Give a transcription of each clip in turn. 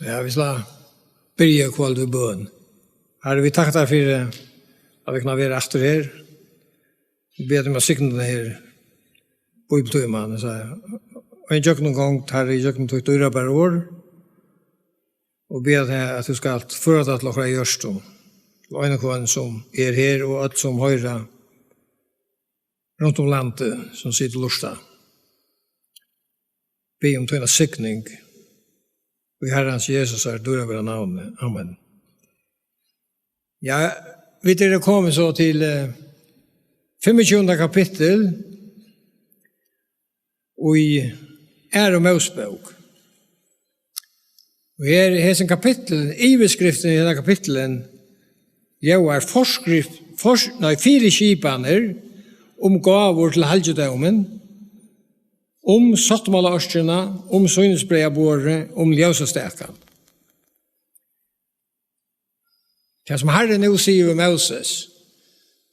Ja, vi skal börja kväll i bön. Herre, vi tackar dig för att vi kan vara efter her. Vi ber dig om att signa den här bibeltøyman. Og en jøk noen gang, Herre, jøk noen tøyt øyre bare år. Og ber deg at du skal føre deg til å gjøre det. Til øynekvann som her, og alt som høyre rundt om landet som sitter lusta. Be om tøyna sikning. Og i Herrens Jesus døra bare navnet. Amen. Ja, vi er kommet så til 25. kapittel og i og Mosebok. Og her er sin kapittel, iveskriften i denne kapittelen, fire skipaner om gaver til halvdømen, om sottmalaørskjene, om synesbreabåret, om ljøsestekan. Det som Herren nå sier om Moses,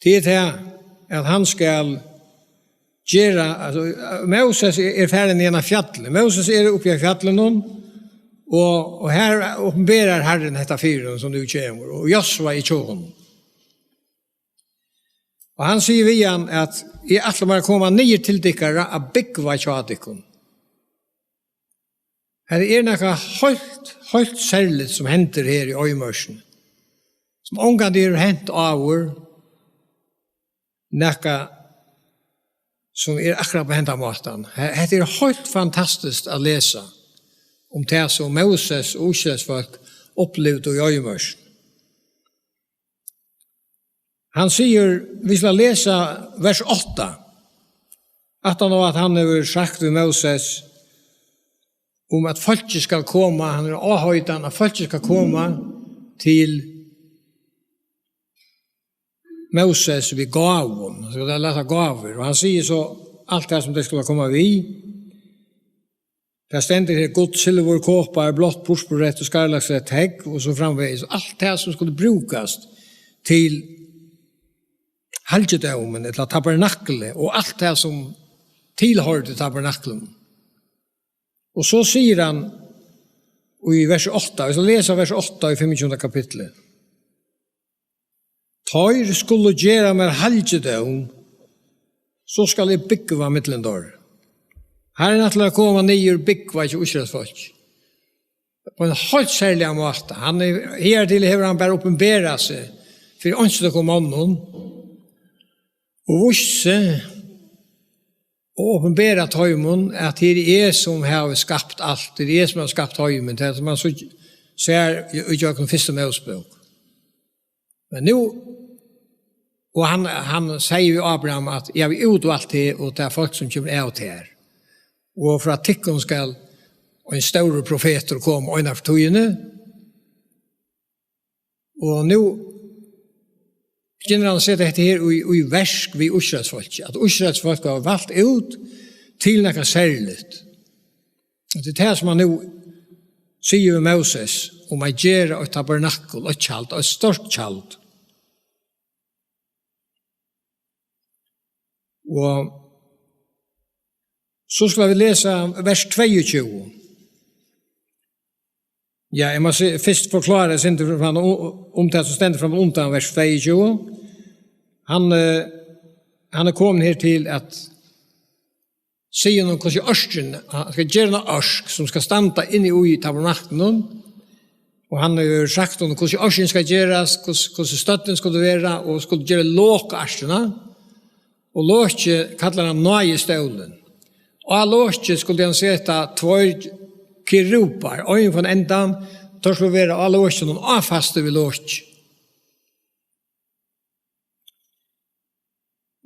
det er at han skal gjøre, Moses ferdig ned av fjallet. Moses oppe i fjallet nå, og her åpenberer Herren dette fyren som du kommer, og Josua i tjåen. Og han sier vi igjen at jeg alle må komme nye til dykkere av byggva tjadikken. Her er noe helt særlig som henter her i øymørsen. Som omgang det hent over noe som akkurat på hentet måten. Det er helt fantastisk å lese om det som Moses og Israels folk opplevde i øymørsen. Han sier, vi skal lese vers 8, at han har sagt til Moses om at folket skal komme, han avhøyden at folket skal komme til Moses ved gaven, så det lese gaver, og han sier så alt det som det skulle komme vi. Det stender her godt silver, kåpar, blått, purpurrett og skarlagsrett hegg, og så framveis. Alt det som skulle brukes til halvdømen, eller tabernaklet, og alt det som tilhørte tabernaklet. Og så sier han i vers 8, vi skal lese vers 8 i 25. kapitlet. Tøyr skulle gjøre mer halvdøm, så skal jeg byggva mittlendår. Her er nattelig å komme nye byggva til Israelsfolk. På en helt særlig måte. Han her til hever han bare åpenbæra seg, for ønsker å komme ånden, og visse og åpenbæra tøymon at det er som har skapt alt, det er som har skapt tøymon, det er som man så ser i Jakob første Mosebok. Men nå, og han sier jo Abraham at jeg vil utvalgt det, og det er folk som kommer ut her. Og for at tikkene skal, og en større profeter komme og innenfor tøyene, og nå generelt sett dette her i versk ved Israelsfolk, at Israelsfolk har valgt ut til noe særlig. Det er det som han nå sier ved Moses, om å gjøre et tabernakel, et kjalt, et stort kjalt. Og så skal vi lese vers 22. Ja, jeg må først forklare om det som stender frem undan vers 22. Han er kommet her til at sier noen hvordan ørsken, han skal gjøre noen ørsk som skal standa inn i tabernaklen. Og han har sagt om hvordan ørsken skal gjøres, hvordan støtten skal være, og skal gjøre låkørskene. Og låkje kallar han nøyestølen. Og av låkje skulle han sette tvær kirupar, og en endan, da skulle være av låkje noen avfaste ved låkje.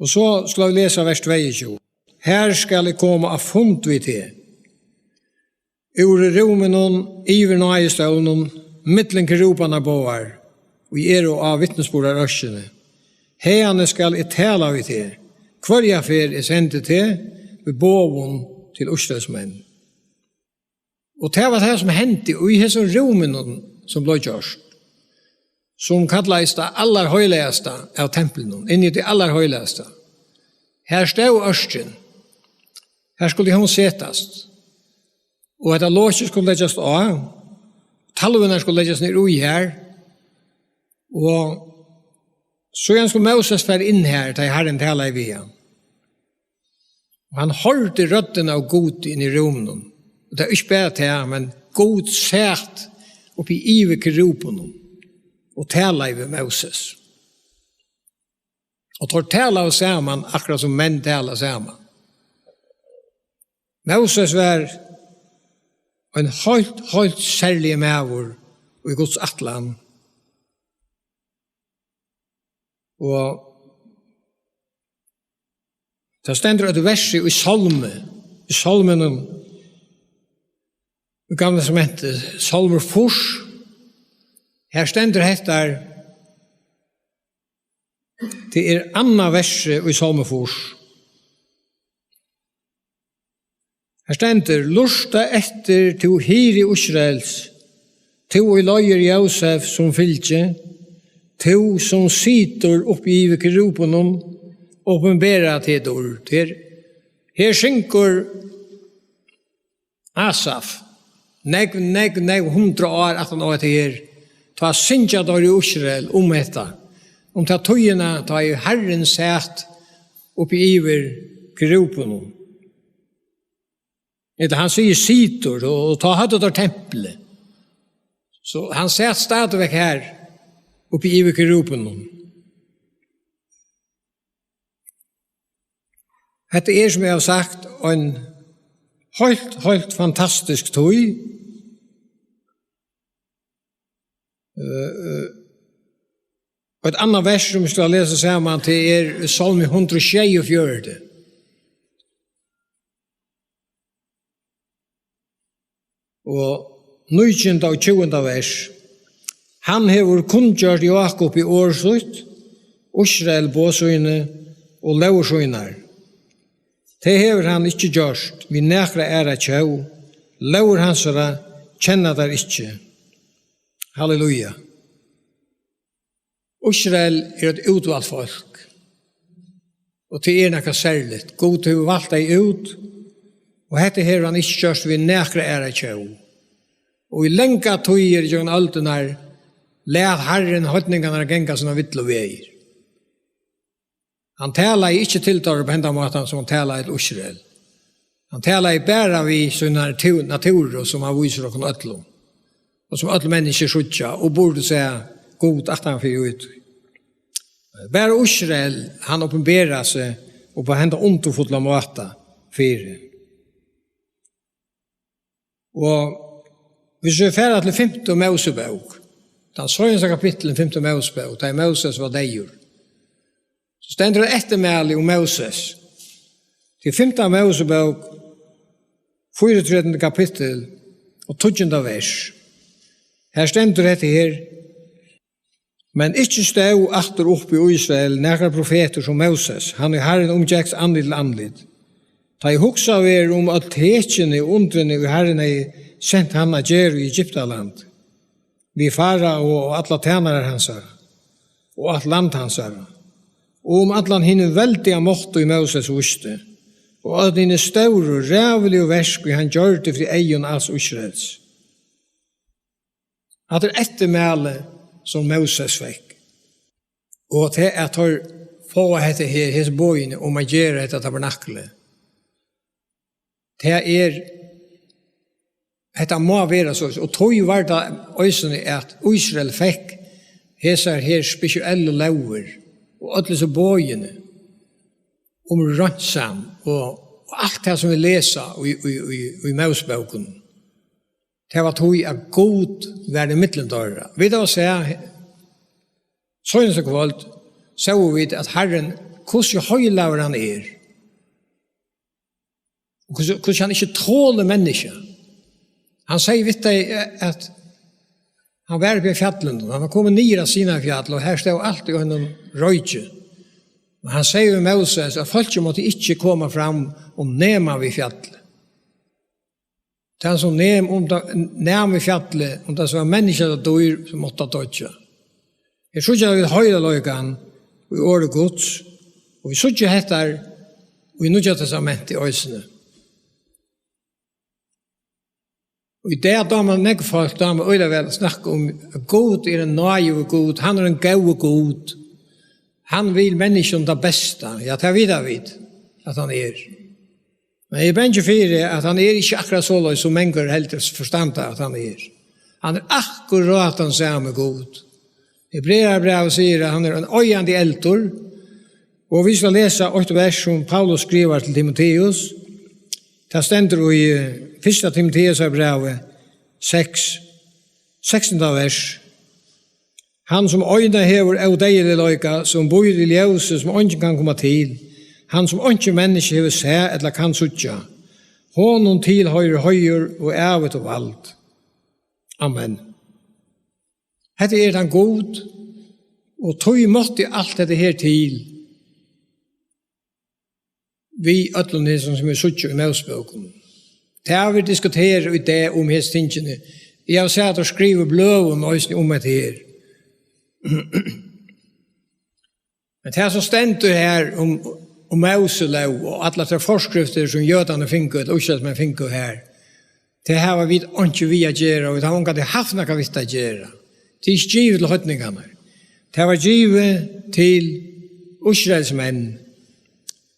Og så skal vi lese vers 22. Her skal jeg komme av fund vid det. Ur romen iver nøyestølen, mittlen kiruparna boar, og av vittnesbord av ørskene. Heiane skal jeg tala vid det. Hver fer sendt til ved boven til Østlandsmenn. Og det var det som hendte i hese romen som ble gjort, som kallades det aller høyligste av tempelen, inni det aller høyligste. Her stod ørsken. Her skulle hun setas. Og etter låset skulle legges av. talvene skulle legges ned ui her, og så skulle Moses være inn her til Herren tala i via. Og han hørte røtten av god inn i rommen. Og det ikke bare til, men god sæt oppi ive kerupen og tala i Moses. Og tar tala av sammen akkurat som menn tala sammen. Moses var en helt særlig mævor i Guds atlan. Og det stender et vers i salmen i gamle som heter Salmer Fors. Her stender hettar det anna verset i Salmer Fors. Her stender lusta etter to hiri Israels, to i løyer Josef som fylgje, to som sitter oppi i kerupenom, åpenbæra til ord. Her synker Asaf, negv 100 år at han var til her, ta synkja der i Israel etta, ta tøyene, ta i Herren sæt oppi i kerupenom. Han sier sitter og ta hadde der tempelet. Så han sæt stadigvæk her oppi i kerupenom. Dette som jeg har sagt, en helt fantastisk tøy. Og et annet vers som vi skal lese sammen til Salme 124. Og 19. og 20. vers. Han hever kunngjørt Jakob i årslutt, Israel båsøyne og laursøyner. Det hever han ikke gjørst, vi nekra æra tjau, laur hansara kjenna der ikke. Halleluja. Israel et utvalgt folk, og til nekka særligt. God har valgt deg ut, og hette hever han ikke gjørst, vi nekra æra tjau. Og i lenka tøyer i jøgn altenar, let Herren høytningarna genga sånne vittlo veier. Han talar ikke til dere på enda måten som han talar til Israel. Han talar bare vi sånne naturer som han viser dere øtlo. Og som øtlo mennesker skjutja, og burde se god at han fyrir ut. Bare Israel, han åpenberer seg, og på enda underfotla måten fyrir. Og hvis vi færer til 5. Mosebok, den søjens kapittel i 5. Mosebok, da Moses var deir, så stender det ettermæle om Moses. Til 5. Mosebok, 34. kapittel og 12. vers. Her stender det her, men ikke stod atter opp i Israel nekra profeter som Moses, han Herren omgjeks andlig til andlig. Ta i hoksa ver at tekjene og undrene i Herren sendt han a gjer i Egyptaland. Vi fara og alla tænare hansar, og alt land hansar, og allan hinne veldige mått i Moses vuste, og at hinne stauru, rævelig og versk, han gjør det fri eion alls Israels. At det ettermæle som Moses fikk, og til at han få hette her, hese bøyene, om å gjøre dette tabernaklet. Det dette må være så, og tog var det øysene at Israel fikk hese her spesielle lauer, og alle så bøyene, om rannsam, og alt det som vi leser i Moseboken. Det var tog at god var det middelendøra. Vi da sier, sånn som kvalt, så vi at Herren, hvordan høylaver han hvordan han ikke tåler mennesker. Han sier vidt deg at han var på fjallen, han var kommet ned av sine fjall, og her stod alt i honom røyke. Og han sier med Moses at folk måtte ikke komme fram og nema vid fjallet. Det han som nem i fjallet, om det som var mennesker og dyr som måtte dødja. Jeg tror ikke at vi høyre løyken i året gods, og vi så ikke hettar, og vi nødja testament i øysene. Og i det da man ikke folk, da man øyler vel snakke om God en nøye God, han en gode God. Han vil mennesken det beste. Ja, det vet at han Men jeg bender for at han ikke akkurat så løy som mennesker helt forstand at han Han akkurat den samme God. Hebreerbrevet sier at han en øyende eldor, og vi skal lese 8 vers som Paulus skriver til Timotheus. Det stender i 1. Timotheus brevet 16. vers. Han som øyne hever av deilig løyka, som bor i ljøse, som øyne kan komme til. Han som øyne menneske hever seg, eller kan suttja. Hånden til høyre og ævet og vald. Amen. Hette han god, og tog måtte alt dette her til. Vi øtlene som suttja i Moseboken. Det har vi diskutert i det om hest tingene. Jeg har sett og skrive bløven om det her. Men det som stender her om Moselov og alle de forskrifter som jødene finner, eller utsett med finner her, det har vi ikke vi å gjøre, og det har ikke hatt noe vi å gjøre. Det er ikke givet til høytningene. Det har vært givet til Israelsmenn.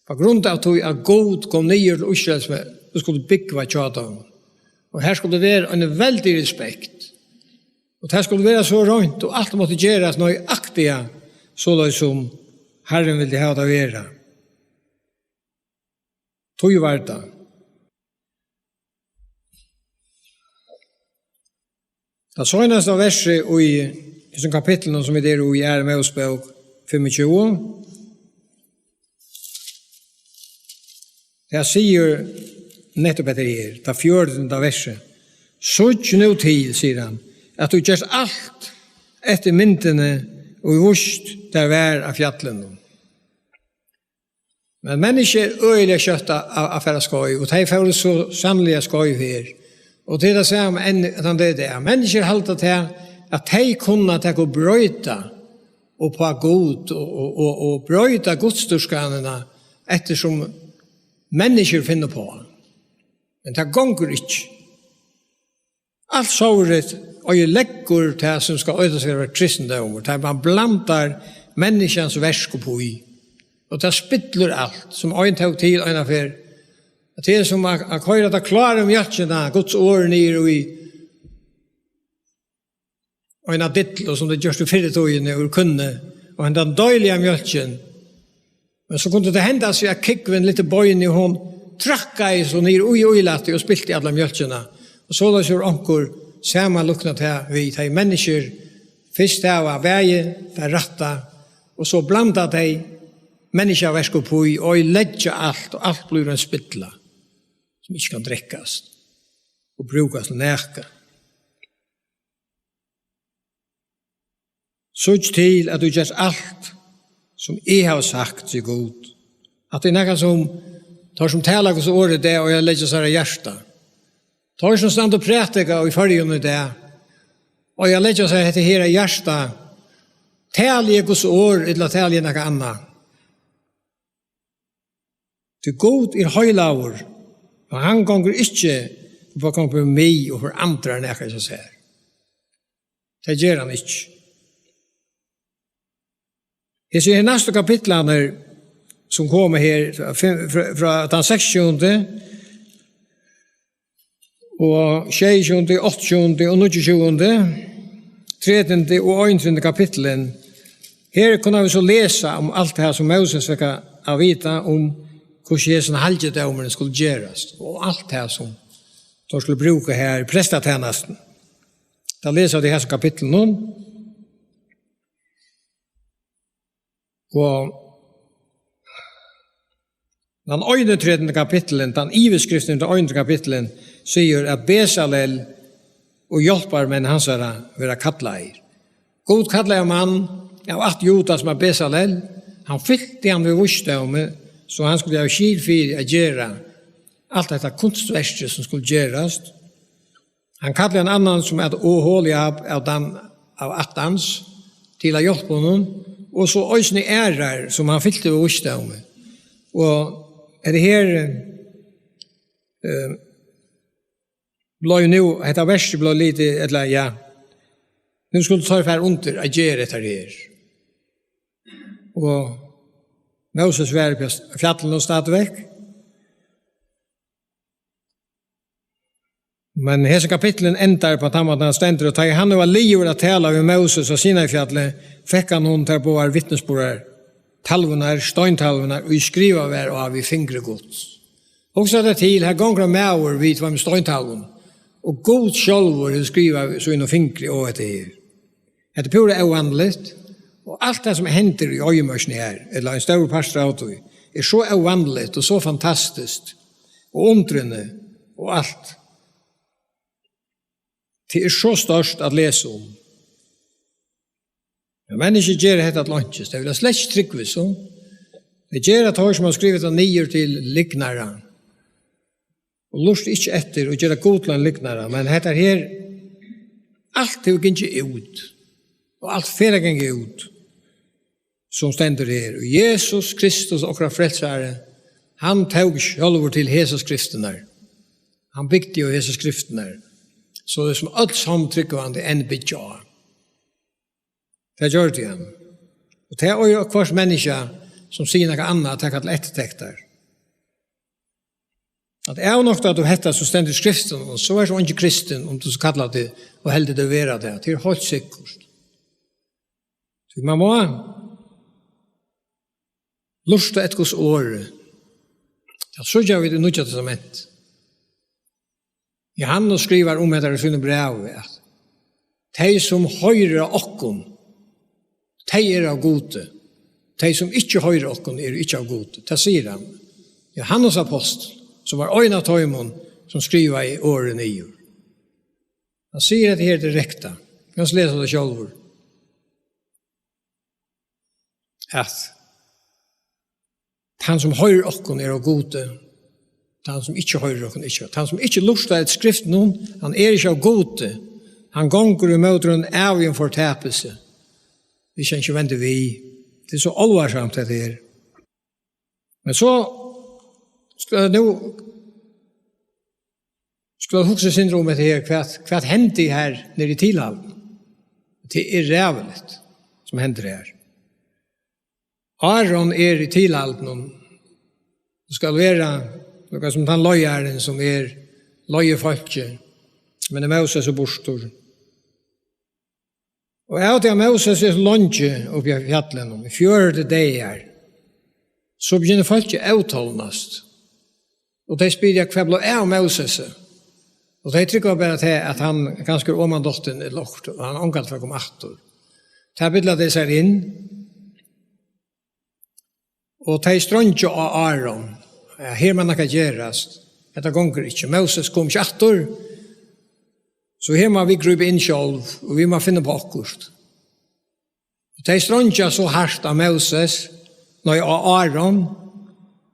På grunn av at God kom ned til Israelsmenn, og skulle bygge hva tjata. Og her skulle det være en veldig respekt. Og det skulle være så rønt, og alt måtte gjøres nøyaktige, så det som Herren ville ha det å være. Tog var det. Det søgneste verset i kapitlen som vi der i Mosebok 25, det sier nettopp etter her, det 14. verset. Sånn nå til, sier han, at du gjør alt etter myndene og i vurst der vær av fjallene. Men mennesker øyelig kjøtt av færre skøy, og de får så sannelig skøy her. Og det samme at han det er. Mennesker halte til at de kunne tenke å brøyte og på god, og brøyte godstorskene ettersom mennesker finner på. Men det gonger ikke. Alt såret, og jeg legger til som skal øyde seg over kristendom, til man blandar menneskens versk på i. Og det spittler alt, som øyne tog til øyne for. Det er som at høyre det klare mjølkene, Guds år nere i øyne dittel, som det gjørs til fyrretøyene og kunne, og den døylige mjølken. Men så kunne det hende seg at kikven litt bøyene i hånd, trakka i så nere og latte og spilte i alle mjølkene. Og så da kjør onker samme lukna til vi, de mennesker, først det var veie, det rette, og så blanda de mennesker versker på i, og legger alt, og alt blir en spittla, som ikke kan drekkes, og brukes til næka. Sånn til at du gjør alt, som jeg har sagt, sier god, at det er noe som tar som taler hos året det, og jeg legger seg i hjertet. Tar som stand og prætika og i fargen i det, og jeg legger seg til her i hjertet, taler hos år, eller taler noe annet. Til god høylaver, og han ganger ikke for å komme på meg og for andre enn jeg som ser. Det gjør han ikke. Jeg sier i neste kapitlene som kommer her fra den 16. og 16., 8. og 29., 13. og 21. kapitlen. Her kunne vi så lese om alt det her som Moses fikk å vite om hvordan Jesu halvdjedomene skulle gjøres, og alt det som de skulle bruke her i prestatjenesten. Da leser vi det her kapitlet nå. Og den 31. kapitlen, den iveskriften til 31. kapitlen, sier at Bezalel og hjelpermenn hans vil kattla her. God kattla mann av 8 juda som Bezalel. Han fylte han ved vursdommet, så han skulle ha skilfyr å gjøre alt dette kunstverket som skulle gjøres. Han kattla en annan som Oholiab av 8 til å hjelpe honom, og så øysene ærer som han fylte ved vursdommet. Og det her blev nu, detta verset blev lite, eller ja, nu skulle ta för under att göra det här. Och Moses var på fjällen och stadigvæk. Men hese kapitlen endar på att han ständer och tar han var livet att tala med Moses och sina i fjällen, fick han hon till på vittnesbörd talvnar, steintalvnar, og skriva vær av i fingre gods. Også det til, her gonger med over vidt var med steintalvn, og god sjálfur skriva så inn og fingre og etter her. Det er pura avvandlet, og alt det som hender i øyemørsene her, eller en større pastor av det, er så avvandlet og så fantastisk, og undrende, og alt. Det er så størst at lese om. Men mennesker gjør dette at lunches. Det vil jeg slett ikke trykke så. Det gjør at hår som har skrivet av nier til liknere. Og lust ikke etter å gjøre god til en liknere. Men dette her, alt er jo ikke ut. Og alt flere ganger ut. Som stender her. Og Jesus Kristus, okra frelsere, han tog selv til hese skriftene. Han bygde jo hese skriftene. Så det er som alt samtrykkende enn bidja. Det gjør det igjen. Og det er jo hver menneske som sier noe annet til ettertekter. At det er jo nok at du heter som stendig skriften, og så er det ikke kristen om du så kaller det og heldig det å være det. Det er helt sikkert. Så man må lusta et gos åre. Det så gjør vi det Nya Testament. Johannes skriver om etter sine brev at de som høyrer okkon, de er av gode. De som ikke høyrer okkon er ikke av gode. Det sier han. Johannes apostel, som var øyne av tøymon, som skriver i året 9. Han sier det her direkte. Jeg kan lese det selv. At han som høyrer okkon er av gode, han som ikke høyrer okkon ikke. Han som ikke luster et skrift noen, han er ikke av gode. Han gonger i møter en avgjørende fortapelse. Vi kjenner ikke vente vi. Det er så alvarsamt det her. Men så skal jeg nå huske syndromet her, hva hender her nede i tilhalden? Det er ræveligt som hender her. Aaron er i tilhalden. Det skal være noe som den løyeren som er løyefolket, men det er Moses og bostor. Og jeg til Moses er lønge oppi av fjallen, i 4. dager, så begynner folket avtålnast. Og de spyr hva ble av Moses. Og de trykker bare til at han ganske omandotten er lort, og han omkalt for å komme atter. De bydlet det seg inn, og de strønner av Aaron. Her man kan gjørast. Dette gonger ikke. Moses kom ikke atter. Så her må vi grupe inn selv, og vi må finne på akkurat. De strønner så hardt av Moses, når av Aaron,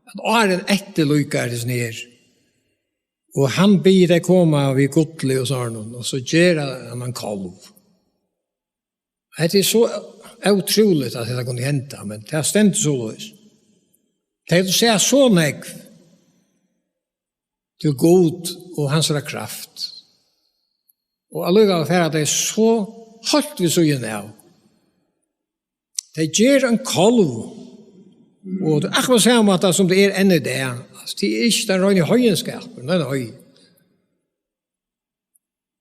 at Aaron etterlykker det ned. Og han ber det komme vid godlig og sånn, og så gjør han en kalv. Det er så utroligt at det kunne hente, men det har stendt så løs. Det er å se så nekv til god og hans kraft. Og alluga for at det er så holdt vi så igjen av. Det gjør en kolv. Og det er akkurat samme at som det er enn i det. Det er ikke den røyne høyenskapen, den er høy.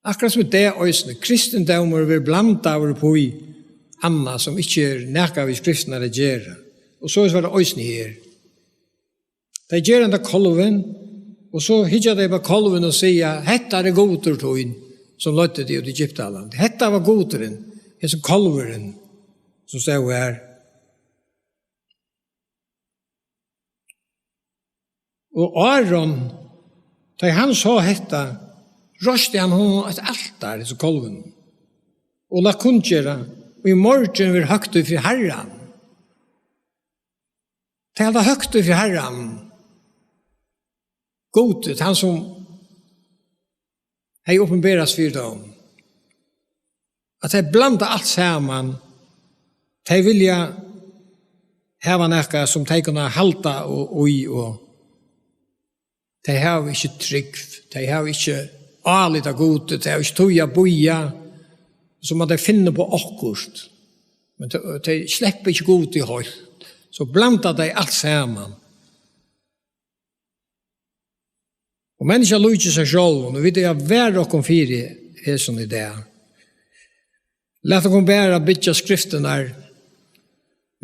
Akkurat som det er øyne. Kristendommer vil blanda over på i anna som ikke er nekka ved skriften eller gjør. Og så er det øyne her. De gjør den kolven, og så hittar de på kolven og sier, hetta er goder tøyen, som løtte de ut i Egyptaland. Hetta var goderen, en som kolveren, som stod her. Og Aaron, da han sa hetta, røste han et altar, som kolven, og la kunngjøre, og i morgen vil høgt ut for Herren. Det er høgt ut for Herren, godet, han som hei åpenberas for dem. At de blanda alt sammen, de vilja heva nekka som de kunne halta og de har ikke trygg, de har ikke alit av gode, det ikke tog boja, så må de finne på akkurat. Men de slipper ikke gode i høyt. Så blandet de alt sammen. Og mennesker lukker seg selv, og vi vet hver og fire er sånn i det. Lett å bare bytte skriften der,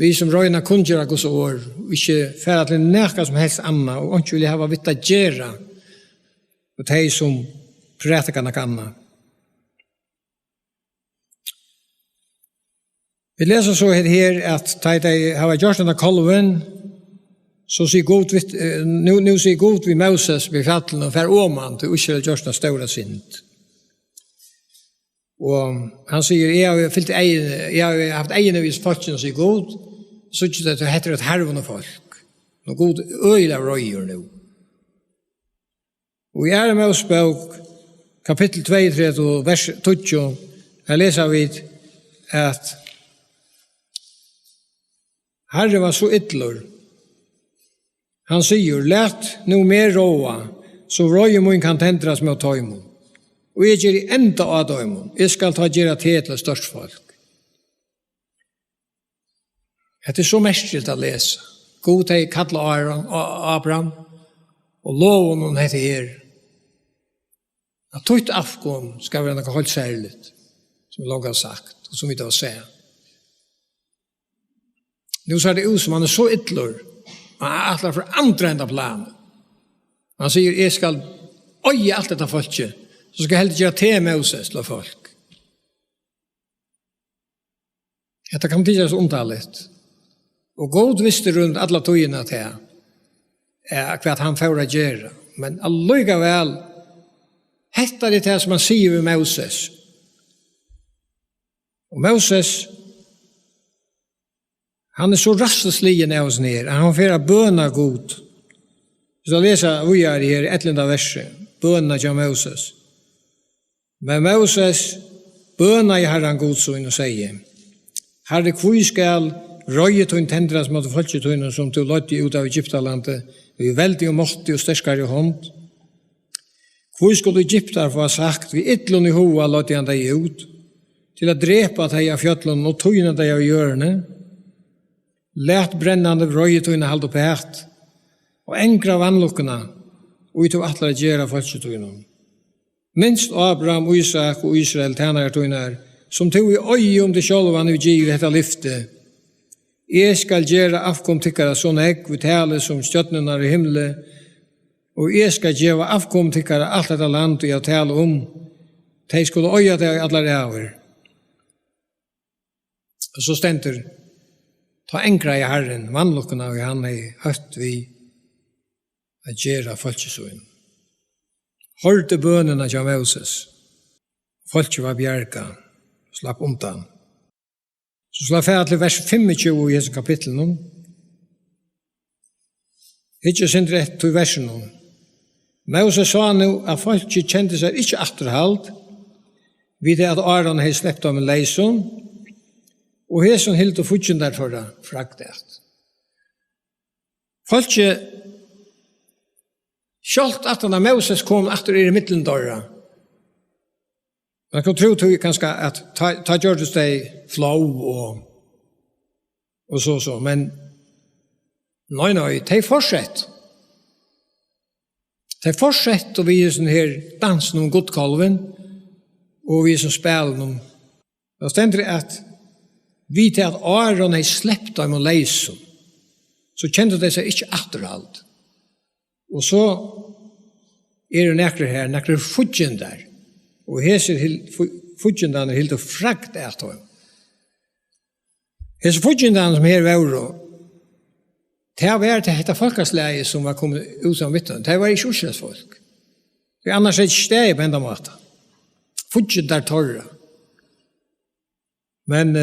vi som røyner kunngjør Guds år, og ikke færre til nækka som helst annet, og ikke vil ha vitt å gjøre, og de som prætikerne kan. Vi leser så her at de har gjort denne kolven, så sier God, nu sier God vi Moses ved fattelen og fer åman til ikke har gjort den store synd. Og han sier, jeg har haft egne vis folkene, sier God, så ikke det heter et hervende folk. Og God øyla røyer nå. Og i Moses bok, kapittel 2, vers 20, jeg leser vi at Herre var så ytler. Han sier, let no mer råa, så røye mun kan tendras med å ta imot. Og jeg gjør i enda av døymon. Jeg skal ta gjøre til størst folk. Det er så mestret å lese. God er kallet Abraham, og loven hun heter her. At tøyt afgån skal være noe holdt særlig, som vi langt har sagt, og som vi da ser. Nå ser det ut som han er så ytler, han er atler for andre enda planen. Han sier, jeg skal øye alt dette folket, så skal jeg heller gjøre til Moses til folk. Dette kan tidsjes omtalet. Og God visste rundt alle togene til hva han får å gjøre. Men allikevel, hette det til som han sier ved Moses. Og Moses, han er så rasteslig av oss ned. Han får bøna god. Så jeg leser vi er her i et eller annet verset. Bøna til Moses. Men Moses bøna i Herren godsøyn og sier, Herre, hvor skal røye tøyn tendras mot folketøyne som du lødde ut av Egyptalandet, vi veldig og måttig og sterskere hånd? Hvor skulle Egyptar få ha sagt, vi ytlån i hoa lødde han deg ut, til å drepa deg av fjøtlån og tøyne deg av hjørne? Lært brennande røyetøyne halde på hært, og enkra vannlukkene, og ut av atle gjøre folketøyne. Minst Abraham, Isak og Israel tænartøyner, som tog i øye om det sjølvan vi giv dette lyfte. Jeg skal gjøre afkom tikkara sånn egg vi tale som stjøtnene i himmelen, og jeg skal gjøre afkom tikkara alt dette land jeg tale om. De skulle øye det i alle ræver. Og så stenter, ta enkra i Herren, vannlukkene og han er høtt vi å gjøre folkesøyen. Hørte bønene av Moses. Folket var bjerga, slapp undan. Så slapp jeg til vers 25 i disse kapitlene. Ikke sind rett til versen. Moses sa nå at folket kjente seg ikke etterhald, vid det at Aron har slept av en leison, og hesen hilt og futjen derfor fragtet. Folket Sjalt at han Moses kom etter i middelendåra. Man kan tro til kanskje at ta gjørtes deg flow og så, men nei, de fortsett. De fortsett og vi er sånn her dansen om godkalven, og vi er som spiller om. Da stender det at vi til at Aron har slept dem og leisen, så kjente de seg ikke etterhald. Og så er det nekre futjen der. Og hese futjen der er helt og frakt etter dem. Hese futjen der som her var, det var til dette folkesleie som var kommet ut som vittnen. Det var ikke utslæsfolk. Det annars er ikke steg på enda måte. Futjen der torra. Men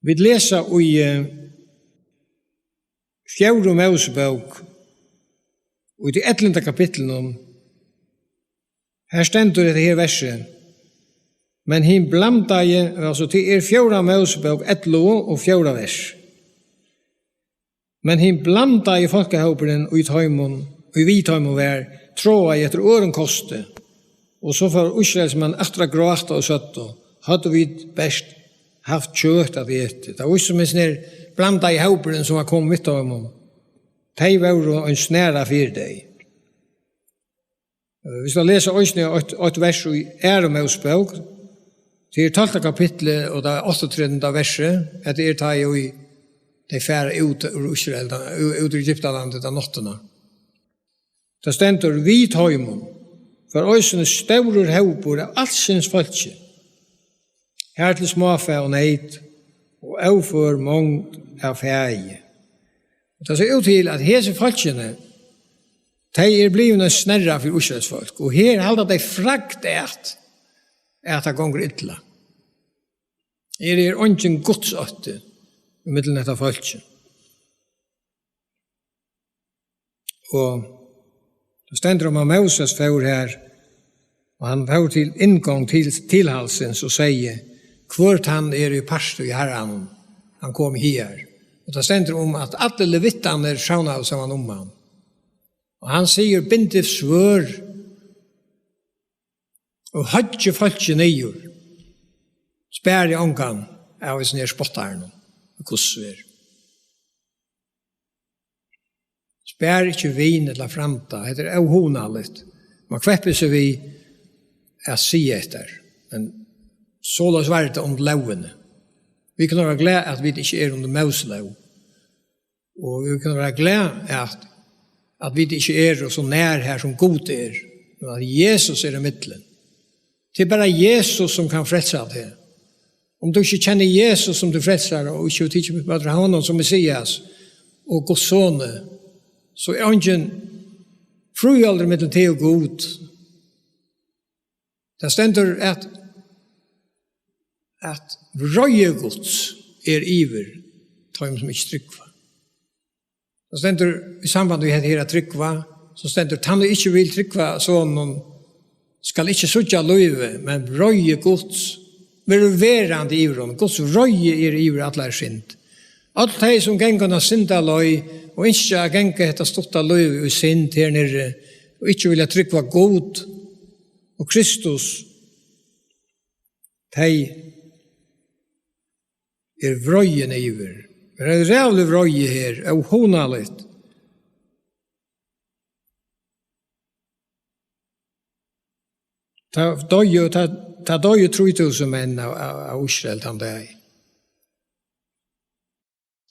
vi leser i Fjord Mosebok, og i det 11. kapitlet, her stender det her verset, men hin blandaje, altså til Fjord Mosebok, 11 og 4 vers. Men hin blandaje folkehåperen ut høymon, i vidtøym og vær tråa i etter åren koste, og så får Israelsmann etter gråta og søtt, og hadde vi best haft kjøtt at ete. Det var også som en sånn blanda i hauperen som var kommet mitt av dem. De var en snæra for deg. Vi skal lese et vers i Æremåsbok, til 12. kapitlet og det 38. verset, at det tar jo i de færre ut ur Israel, ut i Egyptalandet av nottene. Det stender vid høymon, for øysene staurer haupor av allsins falskje. Her til småfæ og neid, og avfor mångt av fæge. Det ser ut til at hese falskjene, de blivende snerra for Israels folk, og her halda de fragt at det gonger ytla. Her ongen godsåtte i middelen etter falskje. Og det stender om Moses får her, og han får til inngang til halsens og sier, hvort han i parst i herren, han kom her. Og det stender om at alle levittene sjåna av sammen om han. Og han sier, bindet svør, og hadde falskje nyer, spær i omgang av sin spottaren og kussver. Spær ikke vin eller framta, det avhonaligt. Man kvepper seg vi at si etter, men så la oss være det om lovene. Vi kan være glad at vi ikke under Moselov, og vi kan være glad at vi ikke så nær her som god men at Jesus i midtelen. Det bare Jesus som kan frelse det. Om du ikke kjenner Jesus som du frelser, og ikke tykker på honom som Messias, og Guds sønne, så ingen frualder mellom til og god. Det stender at røye Guds iver, tar som ikke trykva. Det stender i samband med dette trykva, så stender han ikke vil trykva sånn, skal ikke suttja løyve, men røye Guds, ververande i ivron, Guds røye iver at lær sint. Alt de som gengarna synda løy, og ikke genga hetta stotta løy og synd her nere, og ikke vilja trykva god, og Kristus, de vrøyen iver. Det rævlig vrøye her, og honaligt. Ta døy 3000 menn av Israel han det.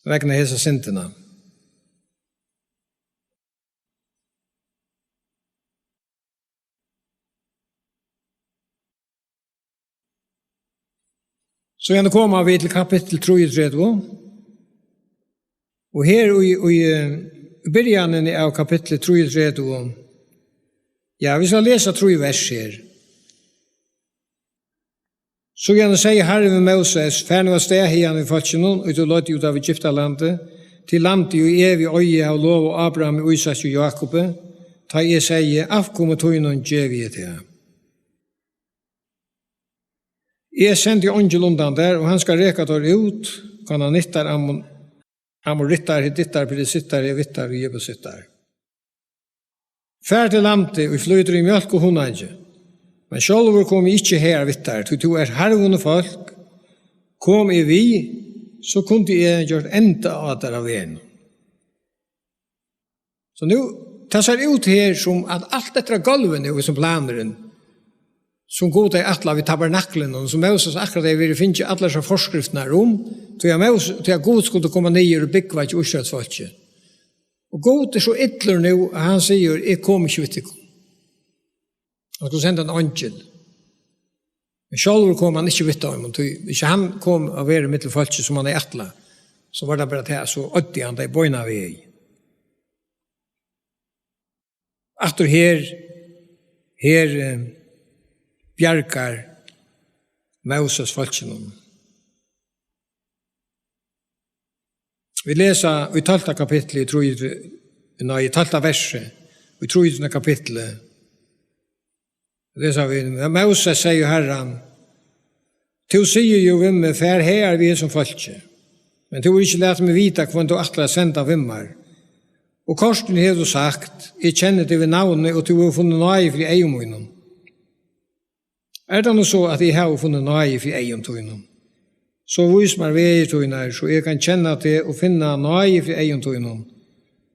Vegna hese syndene. Så gjerne kommer vi til kapittel 33. Og her i begynnelsen av kapittel 33, ja, vi skal lese 3 vers her. Så gjerne sier Herren med Moses, færne var sted igjen i falskjennom, og du lødde ut av Egyptalandet, til landet og evig øye av lov og Abraham, Isak og Jakob, ta jeg sier, avkomme tøynen djevige til ham. Jeg sendte ångel undan der, og han skal reka der ut, kan han nittar amorittar, hittar, pedisittar, evittar og jebusittar. Fær til landet, og flyter i mjölk og hundanje. Men sjálfur kom ikke her vittar, du hervunne folk, kom i vi, så kunne jeg gjort enda av der av en. Så nu, det ser ut her som at alt dette gulven er som planeren, som god er atla vid tabernaklen, og som Moses akkurat er vil finne alle disse forskriftene om, til at god skulle komme ned og bygge til Israelsfolket. Og god er så ytler nå, at han sier, jeg kom ikke vidt til. Han skulle sende en angel. Men selv kom han ikke vidt av ham. Hvis han kom og var i middelfolket som han er atla, så var det bare til, så ødde han det bøyna vi i. Atter her bjerkar Moses folket. Vi leser i 12. kapitlet, i 12. verset, i 13. kapitlet, det sa vi, Moses sier Herren, du sier jo vimme, for her er vi som folket, men du vil ikke lete meg vite hvordan du atler senda vimmer, Og korsen har du sagt, jeg kjenner det ved navnet, og du har funnet nøye for egen munnen. Det nå så at jeg har funnet nøye for egen munnen? Så vis meg veier tøyner, så jeg kan kjenne til å finne nøye for egen munnen.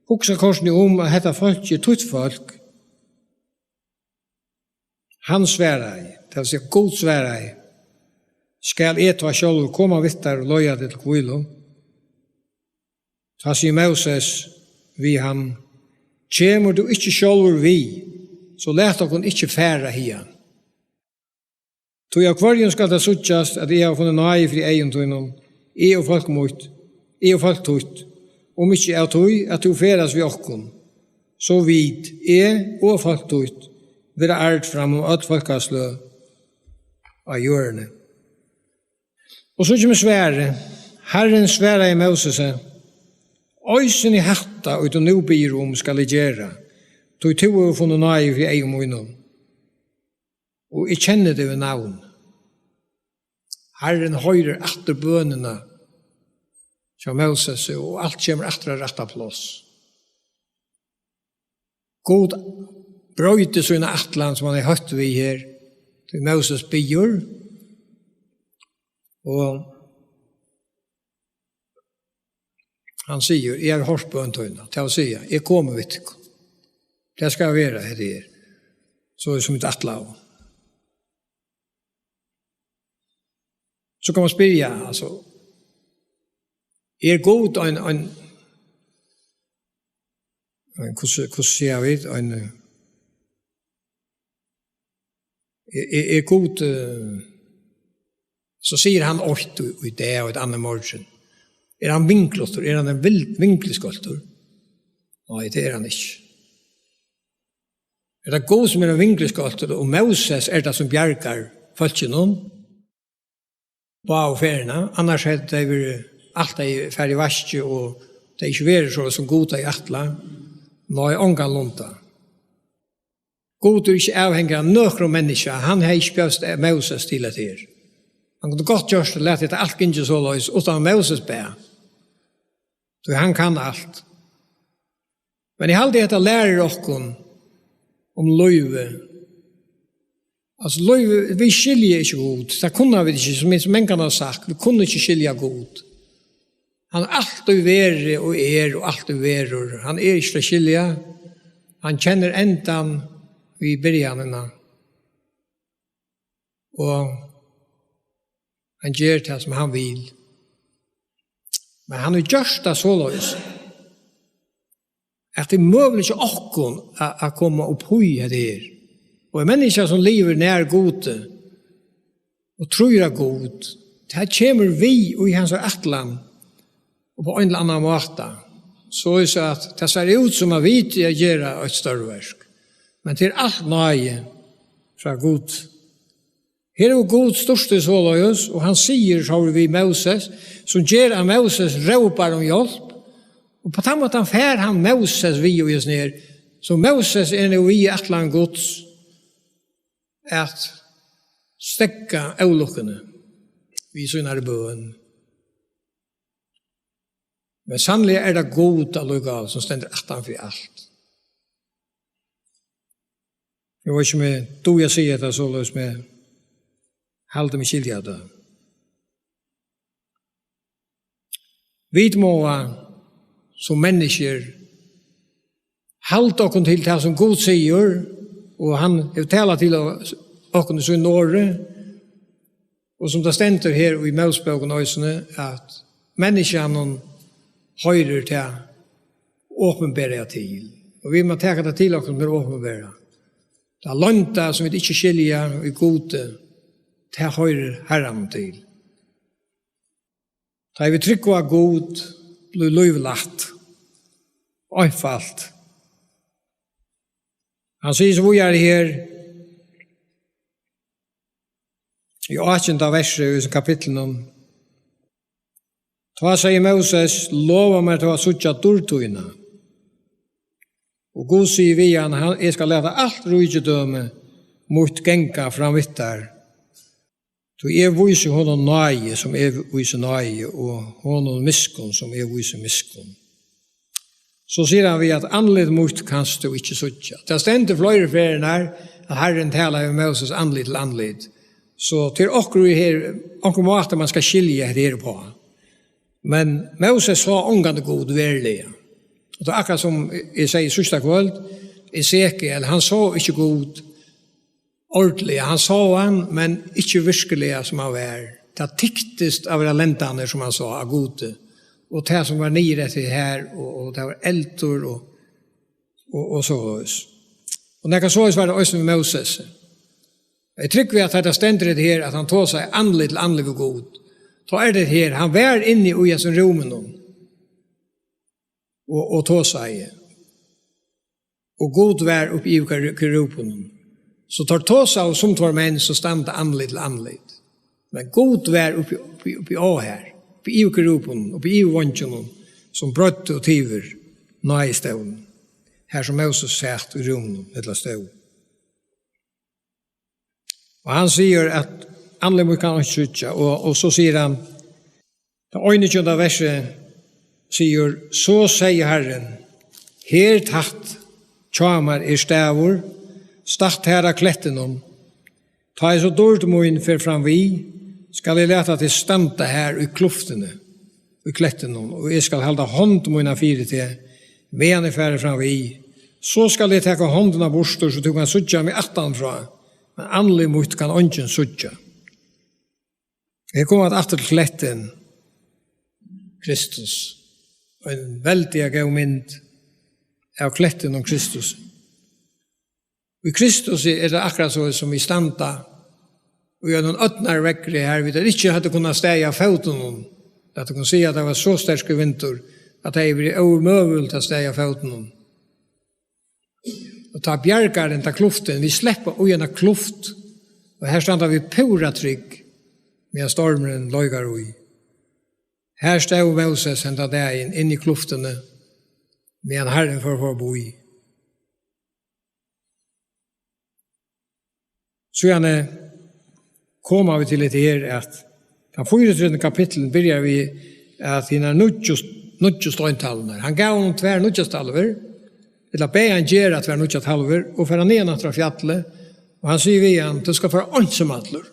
Hoksa korsen at dette folk er tøyt folk. Han sværer jeg, det vil si god sværer jeg. Skal jeg ta selv og komme vidt der og løye det til kvilo? Ta sier Moses, vi han, kjemur du ikke sjálfur vi, så let okkur ikke færa hian. Tog av kvarjen skal det suttjast at jeg har funnet nøye fri egen tøynum, jeg og folk mot, jeg og folk tøyt, om ikke jeg tøy at du færas vi okkun, så vid jeg og folk tøyt, vil art fram om at folkaslø av hjørne. Og så kommer svære, Herren sværa i Moses, Øysen i hatta og du nu byr skal jeg gjøre, tog to og funnet nøye for egen munnen. Og jeg kjenner det ved navn. Herren høyrer etter bønene som Moses, og alt kommer etter rette plass. God brøyte sånne atlan som han har hørt vi her, til Moses byr, og han sier, jeg har hørt bøntøyene, til å si, jeg kommer vidt. Det skal være her. Så som et atlav. Så kan man spørre, altså, god hvordan sier vi, god, så sier han åkt i det og et annet morgen. Han vinkloster? Han en vinkleskolter? Nei, det han ikke. Det god som en vinkleskolter, og Moses det som bjergar folkene på avferene, annars det alt ferdig vaske, og det ikke være så som god i atla, nå ångan lunta. God ikke avhengig av nøkron mennesker, han har ikke bjøst Moses til det her. Han kunne godt gjøre det, lett alt ikke så løs, utan Moses ber. Så han kan alt. Men jeg halde dette lærer okkon om løyve. Altså løyve, vi skiljer ikke god. Det kunne vi ikke, som en kan ha sagt. Vi kunne ikke skilja god. Han alltid være og alltid være. Han ikke til skilja. Han kjenner endan i byrjanene. Og han gjør det som han vil. Men han har gjort det så løs at det er mulig ikke åkken å komme opp høy her. Og en menneske som lever nær gode og tror god, det kommer vi i hans atlan og på en eller annen måte. Så er det at det ser ut som at vi gjør et større verk. Men det alt nøye fra god. Her er god største såløys, og han sier, så har vi Moses, som gjør at Moses råpar om hjelp, og på den måten fer han Moses vi og oss ned, så Moses nå vi et eller annet gods, at stekka avlukkene, vi sånne bøen. Men sannelig det god allugal, som stender for alt. Jeg vet ikke om du jeg sier det såløys med halde mig skilja det. Vi må som mennesker halde okken til det som God sier, og han har talat til okken i sin åre, og som det stender her i Mosebøken øysene, at menneskene høyrer til åpenbæra til. Og vi må teka det til okken med åpenbæra. Det er landa som vi ikke skilja i gode, det høyrer Herren til. Da vi trykker av god, blir løyvelatt, øyfalt. Han sier så vi her, i 18. verset i kapitlen, ta sier Moses, lova meg til å sutja dortøyna. Og god sier vi han, jeg skal lete alt rujtidømme mot genka framvittar. Så jeg viser honom nøye som jeg viser nøye, og honom miskun som jeg viser miskun. så sier han vi at andligt mot kanst du ikke suttja. Det stender flere ferien her, at Herren taler med Moses andligt til andligt. Så til okkur måte man skal skilje her på. Men Moses så ångande god verlige. Og det er akkurat som jeg sier i sørste kvöld, Esekiel, han så ikke god ordentlig. Han så han, men ikke virkelig som han var. Det tiktest av lentene som han så av gode. Og det som var nere til her, og det var eldor, og så. Og når jeg så var det også med Moses. Jeg trykker at det stender det her, at han tog seg andelig til andelig og god. Så det her, han var inne i Ujas romen og tog seg. Og god var oppe i kerupen. Så tar tog seg og som tar menn, så stand det andelig til andelig. Men god var oppe i å her. Oppe i kerupen, oppe i vantjen, som brøtte og tyver nøy i støvn. Her som Moses satt i romen, et eller støvn. Og han sier at andelig må kan ikke sutja, og så sier han, det 21. verset sier, så sier Herren, her tatt tjamar stavur, start her av kletten om, ta jeg så dårlig moin for fram vi, skal jeg leta til standa her i kluftene, i kletten om, og jeg skal halda hånd moina fire til, men jeg færre fram vi, så skal jeg teka hånden av bostor, så du kan sutja med attanfra, men andelig mot kan ånden sutja. Jeg kom at atter til kletten, Kristus, og en veldig gav mynd av kletten om Kristus. Og i Kristus det akkurat så som vi standa, og gjør noen øtnar vekkere her, vi ikke hadde kunnet steg av foten om, at du kunne si at det var så sterske vinter, at det var overmøvelig til steg av foten om. Og ta bjergaren, ta kluften, vi slipper ujena kluft, og her standa vi pura trygg, med stormen løygar ui. Her stod Moses henta deg inn i kluftene, med en Herren for bo i. Så gjerne kommer vi til litt her, at den 24. kapitlen begynner vi at han er nødgjøst øyntallene. Han gav honom tver nødgjøst halver, eller be han gjøre tver nødgjøst halver, og for han ned fra fjallet, og han sier vi han, det skal være ønsomadler.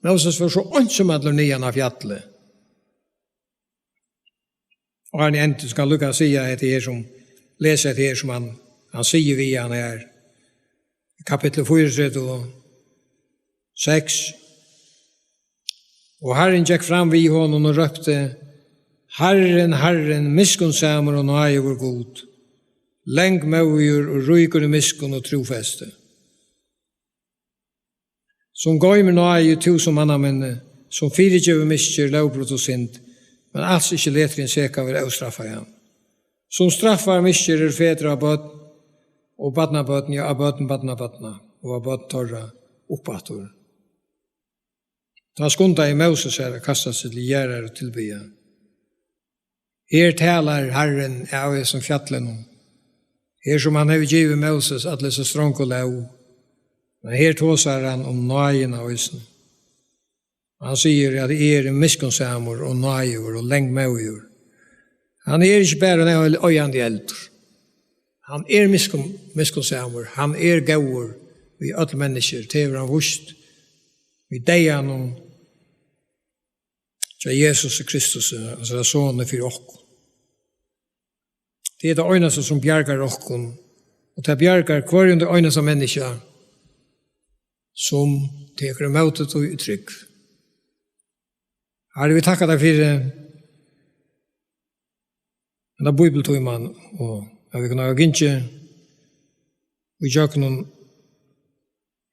Moses var så ønsomadler ned av fjallet. Og han enten skal lukke å si at det som leser det her som han sier vi han her. Kapittel 4, 6. Og Herren gikk fram vid honom og røpte, Herren, Herren, miskunnsamer og nøye vår god, lenk mauer og ryker i miskunn og trofeste. Som går med nøye tusen mannamenn, som firegjøver misker, lovbrott og synd, men alls ikke leter en sek av avstraffa igjen. Som straffar misker fedre av bøtten, og badna bøtten, ja, av bøtten, badna, og av bøtten torra oppator. Da skunda i Moses her og kastet seg til gjerrar og tilbya. Her talar Herren av som fjallen, her som han har givet Moses at lese strong og lov, men her tåsar han om nøyen av ossen. Han sier at det er miskunnsamer og nøyer og lengt mauer. Han er ikke bare en øyende eldre. Han er miskunnsamer, han er gauer vi alle mennesker, til han vust, vi deg han om Jesus Kristus, altså det er sånne for oss. Det er det øyneste som bjergar oss, og det bjergar hver under øyneste mennesker, som teker møtet og uttrykk. Herre, vi takker deg for denne bibeltøyman, og jeg vil kunne ha gynnske, og jeg gjør noen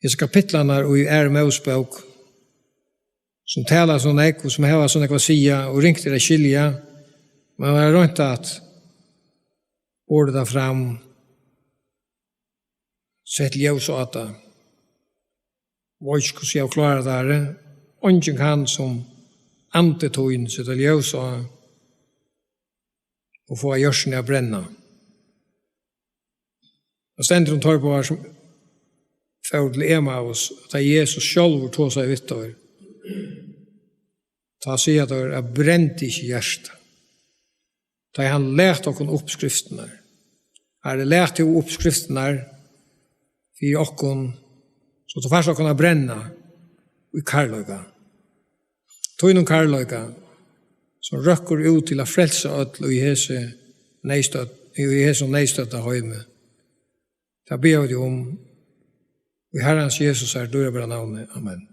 disse kapitlene og i Mosebok, som taler sånn ek, og som har sånn ek å sige, og ringte det skilja, men jeg har rønt at ordet der fram, sett ljøs og at det, var ikke hvordan jeg klarer det her, og ikke kan som antetøyen sette ljøs og få gjørsene å brenne. Og stender hun tar på her som for til Emmaus, at Jesus selv tog seg vittover. Ta sier at det er brent ikke hjertet. Da han lærte oss oppskriftene. Her lært til oppskriften her, for okkon, så du først okkon brenna i karløyga. Tøynum karløyga, som røkker ut til å frelse ødel i hese neistøtta høyme. Da ber vi om, i Herrens Jesus er dyrebra navnet. Amen.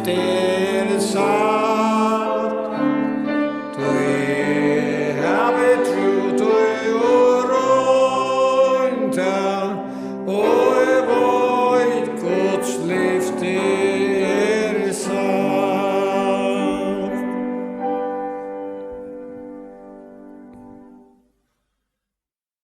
Det